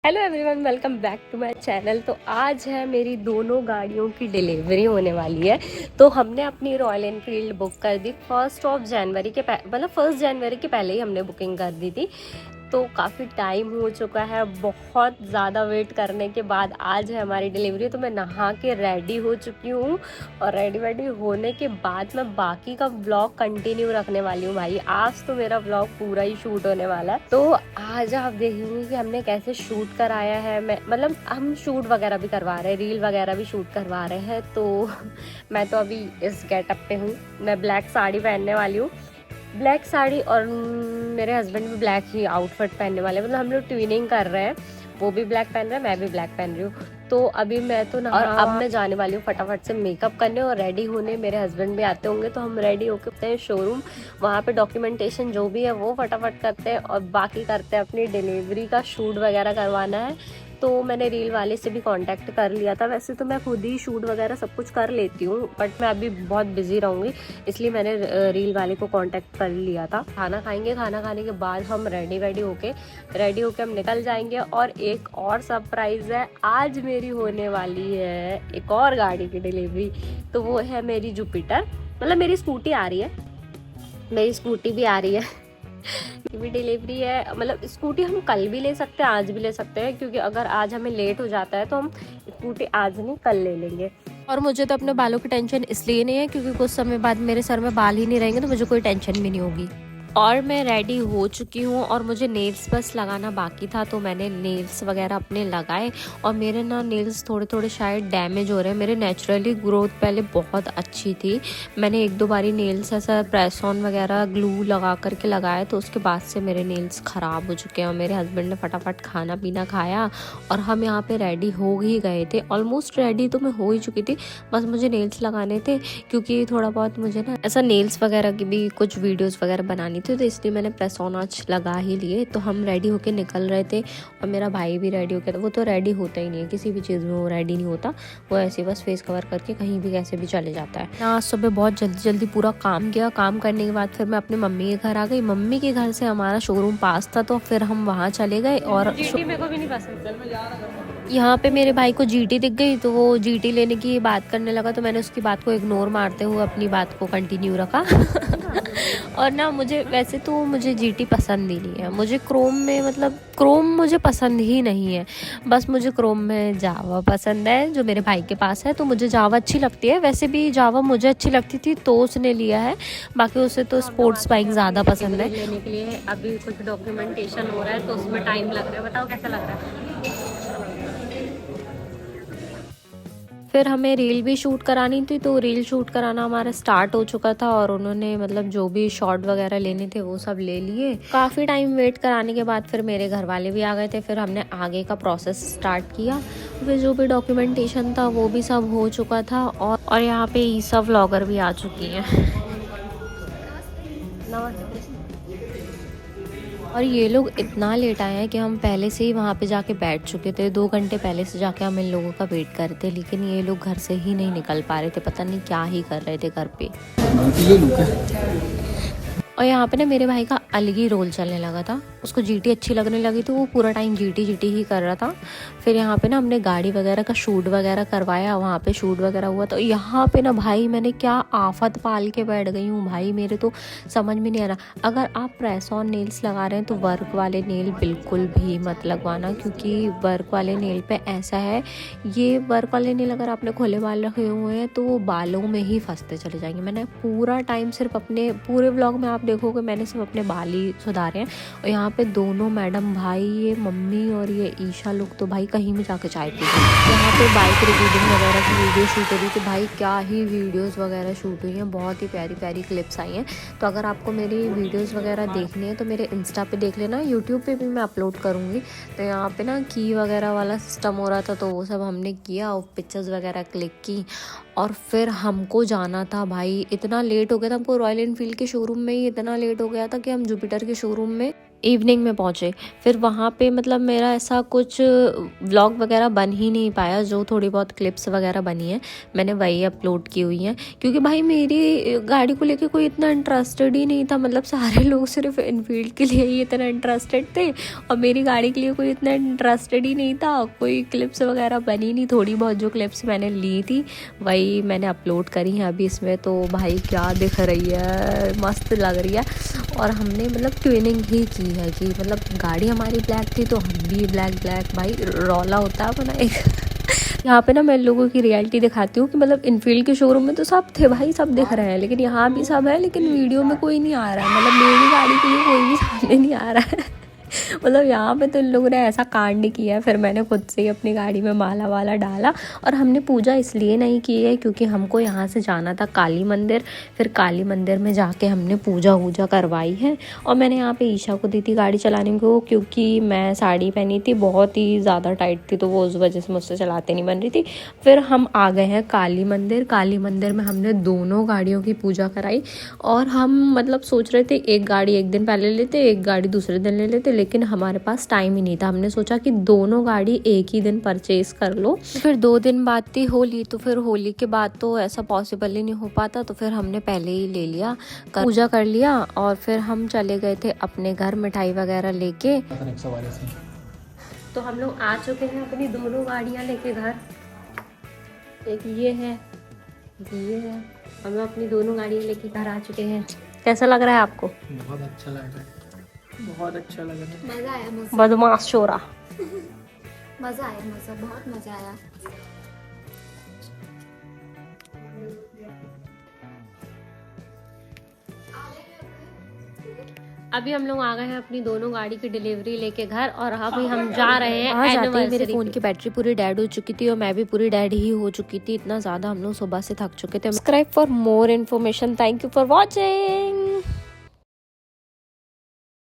Hello everyone, welcome back to my channel. तो आज है मेरी दोनों गाड़ियों की डिलीवरी होने वाली है। तो हमने अपनी रॉयल एनफील्ड बुक कर दी 1 जनवरी के मतलब 1 जनवरी के पहले ही हमने बुकिंग कर दी थी। तो काफ़ी टाइम हो चुका है, बहुत ज़्यादा वेट करने के बाद आज है हमारी डिलीवरी। तो मैं नहा के रेडी हो चुकी हूँ और रेडी होने के बाद मैं बाकी का व्लॉग कंटिन्यू रखने वाली हूँ। भाई आज तो मेरा व्लॉग पूरा ही शूट होने वाला है। तो आज आप देखेंगे कि हमने कैसे शूट कराया है। मैं मतलब हम शूट वगैरह भी करवा रहे हैं, रील वगैरह भी शूट करवा रहे हैं। तो मैं तो अभी इस गेटअप पे हूँ। मैं ब्लैक साड़ी पहनने वाली हूँ, ब्लैक साड़ी, और मेरे हस्बैंड भी ब्लैक ही आउटफिट पहनने वाले। मतलब हम लोग ट्विनिंग कर रहे हैं, वो भी ब्लैक पहन रहे हैं, मैं भी ब्लैक पहन रही हूँ। तो अभी मैं तो और अब मैं जाने वाली हूँ फटाफट से मेकअप करने और रेडी होने। मेरे हस्बैंड भी आते होंगे तो हम रेडी होके होते हैं शोरूम, वहाँ पे डॉक्यूमेंटेशन जो भी है वो फटाफट करते हैं और बाकी करते हैं अपनी डिलीवरी का शूट वगैरह करवाना है। तो मैंने रील वाले से भी कांटेक्ट कर लिया था। वैसे तो मैं खुद ही शूट वगैरह सब कुछ कर लेती हूँ, बट मैं अभी बहुत बिजी रहूँगी, इसलिए मैंने रील वाले को कांटेक्ट कर लिया था। खाना खाएंगे, खाना खाने के बाद हम रेडी होके हम निकल जाएंगे। और एक और सरप्राइज है, आज मेरी होने वाली है एक और गाड़ी की डिलीवरी। तो वो है मेरी जुपिटर, मतलब मेरी स्कूटी आ रही है, मेरी स्कूटी भी आ रही है भी डिलीवरी है। मतलब स्कूटी हम कल भी ले सकते हैं, आज भी ले सकते हैं, क्योंकि अगर आज हमें लेट हो जाता है तो हम स्कूटी आज नहीं कल ले लेंगे। और मुझे तो अपने बालों की टेंशन इसलिए नहीं है क्योंकि कुछ समय बाद मेरे सर में बाल ही नहीं रहेंगे, तो मुझे कोई टेंशन भी नहीं होगी। और मैं रेडी हो चुकी हूँ और मुझे नेल्स बस लगाना बाकी था, तो मैंने नेल्स वगैरह अपने लगाए। और मेरे ना नेल्स थोड़े थोड़े शायद डैमेज हो रहे हैं। मेरे नेचुरली ग्रोथ पहले बहुत अच्छी थी। मैंने 1-2 बारी नेल्स ऐसा प्रेस ऑन वगैरह ग्लू लगा करके लगाया, तो उसके बाद से मेरे नेल्स ख़राब हो चुके हैं। और मेरे हस्बैंड ने फटाफट खाना पीना खाया और हम यहाँ पर रेडी हो ही गए थे। ऑलमोस्ट रेडी तो मैं हो ही चुकी थी, बस मुझे नेल्स लगाने थे, क्योंकि थोड़ा बहुत मुझे ना ऐसा नेल्स वगैरह की भी कुछ वीडियोज़ वगैरह बनानी थी, तो इसलिए मैंने प्रेस ऑन आज लगा ही लिए। तो हम रेडी होके निकल रहे थे और मेरा भाई भी रेडी हो गया था। वो तो रेडी होता ही नहीं है, किसी भी चीज़ में वो रेडी नहीं होता, वो ऐसे बस फेस कवर करके कहीं भी कैसे भी चले जाता है। आज सुबह बहुत जल्दी पूरा काम किया। काम करने के बाद फिर मैं अपने मम्मी के घर आ गई। मम्मी के घर से हमारा शोरूम पास था, तो फिर हम वहाँ चले गए। और मेरे को भी नहीं पसंद। यहाँ पे मेरे भाई को जीटी दिख गई, तो वो जीटी लेने की बात करने लगा, तो मैंने उसकी बात को इग्नोर मारते हुए अपनी बात को कंटिन्यू रखा और ना मुझे वैसे तो मुझे जीटी पसंद ही नहीं है। मुझे क्रोम में, मतलब क्रोम मुझे पसंद ही नहीं है। बस मुझे क्रोम में जावा पसंद है, जो मेरे भाई के पास है, तो मुझे जावा अच्छी लगती है। वैसे भी जावा मुझे अच्छी लगती थी तो उसने लिया है, बाकी उसे तो स्पोर्ट्स बाइक ज़्यादा पसंद है। लेने के लिए अभी कुछ डॉक्यूमेंटेशन हो रहा है, तो उसमें टाइम लग रहा है। बताओ कैसा लग रहा है। फिर हमें रील भी शूट करानी थी, तो रील शूट कराना हमारा स्टार्ट हो चुका था और उन्होंने मतलब जो भी शॉट वगैरह लेने थे वो सब ले लिए। काफ़ी टाइम वेट कराने के बाद फिर मेरे घर वाले भी आ गए थे। फिर हमने आगे का प्रोसेस स्टार्ट किया। फिर जो भी डॉक्यूमेंटेशन था वो भी सब हो चुका था। और यहाँ पे ईसा व्लॉगर भी आ चुकी हैं। और ये लोग इतना लेट आए हैं कि हम पहले से ही वहाँ पे जाके बैठ चुके थे। 2 घंटे पहले से जाके हम इन लोगों का वेट कर रहे थे, लेकिन ये लोग घर से ही नहीं निकल पा रहे थे। पता नहीं क्या ही कर रहे थे घर पे। और यहाँ पे ना मेरे भाई का अलग ही रोल चलने लगा था। उसको जीटी अच्छी लगने लगी, तो वो पूरा टाइम जीटी ही कर रहा था। फिर यहाँ पे ना हमने गाड़ी वगैरह का शूट वगैरह करवाया, वहाँ पे शूट वगैरह हुआ। तो यहाँ पे ना भाई मैंने क्या आफत पाल के बैठ गई हूँ भाई, मेरे तो समझ में नहीं आ रहा। अगर आप प्रेस ऑन नेल्स लगा रहे हैं तो वर्क वाले नेल बिल्कुल भी मत लगवाना, क्योंकि वर्क वाले नेल पे ऐसा है, ये वर्क वाले नेल अगर आपने खुले बाल रखे हुए हैं तो वो बालों में ही फंसते चले जाएंगे। मैंने पूरा टाइम सिर्फ अपने पूरे व्लॉग में आप देखोगे मैंने सिर्फ अपने बाल ही सुधारे हैं। और यहाँ पे दोनों मैडम भाई, ये मम्मी और ये ईशा लोग तो भाई कहीं में जाके चाय पी गए। यहाँ पे बाइक रिकॉर्डिंग वगैरह की वीडियो शूट हो रही थी। भाई क्या ही वीडियोस वगैरह शूट हुई हैं, बहुत ही प्यारी प्यारी क्लिप्स आई हैं। तो अगर आपको मेरी वीडियोस वगैरह देखनी है तो मेरे इंस्टा पे देख लेना, यूट्यूब पे भी मैं अपलोड करूँगी। तो यहाँ पे ना की वगैरह वाला सिस्टम हो रहा था, तो वो सब हमने किया और पिक्चर्स वगैरह क्लिक की। और फिर हमको जाना था भाई, इतना लेट हो गया था हमको। रॉयल एनफील्ड के शोरूम में ही इतना लेट हो गया था कि हम जुपिटर के शोरूम में इवनिंग में पहुँचे। फिर वहाँ पे मतलब मेरा ऐसा कुछ व्लॉग वगैरह बन ही नहीं पाया, जो थोड़ी बहुत क्लिप्स वगैरह बनी है मैंने वही अपलोड की हुई हैं, क्योंकि भाई मेरी गाड़ी को लेके कोई इतना इंटरेस्टेड ही नहीं था। मतलब सारे लोग सिर्फ इनफील्ड के लिए ही इतना इंटरेस्टेड थे और मेरी गाड़ी के लिए कोई इतना इंटरेस्टेड ही नहीं था। कोई क्लिप्स वगैरह बनी नहीं, थोड़ी बहुत जो क्लिप्स मैंने ली थी वही मैंने अपलोड करी हैं अभी इसमें। तो भाई क्या दिख रही है, मस्त लग रही है। और हमने मतलब ट्विनिंग ही की है कि मतलब गाड़ी हमारी ब्लैक थी तो हम भी ब्लैक भाई रौला होता है अपना एक। यहाँ पे ना मैं लोगों की रियलिटी दिखाती हूँ कि मतलब इनफील्ड के शोरूम में तो सब थे भाई, सब दिख रहे हैं, लेकिन यहाँ भी सब है, लेकिन वीडियो में कोई नहीं आ रहा है। मतलब मेरी गाड़ी के लिए कोई भी सामने नहीं आ रहा है। मतलब यहाँ पे तो इन लोगों ने ऐसा कांड किया है। फिर मैंने खुद से ही अपनी गाड़ी में माला वाला डाला। और हमने पूजा इसलिए नहीं की है क्योंकि हमको यहाँ से जाना था काली मंदिर। फिर काली मंदिर में जाके हमने पूजा वूजा करवाई है। और मैंने यहाँ पे ईशा को दी थी गाड़ी चलाने को, क्योंकि मैं साड़ी पहनी थी, बहुत ही ज़्यादा टाइट थी, तो वो उस वजह से मुझसे चलाते नहीं बन रही थी। फिर हम आ गए हैं काली मंदिर। काली मंदिर में हमने दोनों गाड़ियों की पूजा कराई। और हम मतलब सोच रहे थे एक गाड़ी एक दिन पहले लेते, एक गाड़ी दूसरे दिन ले लेते, लेकिन हमारे पास टाइम ही नहीं था। हमने सोचा कि दोनों गाड़ी एक ही दिन परचेज कर लो। फिर 2 दिन बाद थी होली, तो फिर होली के बाद तो ऐसा पॉसिबल ही नहीं हो पाता, तो फिर हमने पहले ही ले लिया, पूजा कर लिया और फिर हम चले गए थे अपने घर मिठाई वगैरह लेके। तो हम लोग आ चुके हैं अपनी दोनों गाड़ियां लेके घर। एक ये है, ये है। हम लोग अपनी दोनों गाड़ियां लेके घर आ चुके हैं। कैसा लग रहा है आपको? बहुत अच्छा लग रहा है, बहुत अच्छा लग रहा है। मजा आया, मजा बदमाश शोरा। मजा आया, मजा बहुत मजा आया। अभी हम लोग आ गए हैं अपनी दोनों गाड़ी की डिलीवरी लेके घर, और अभी हम जा रहे हैं वहाँ जाते ही मेरे एनिवर्सरी फ़ोन की बैटरी पूरी डेड हो चुकी थी और मैं भी पूरी डेड ही हो चुकी थी। इतना ज़्यादा हम लोग सुबह से थक चुके थे। Subscribe for more information. Thank you for watching.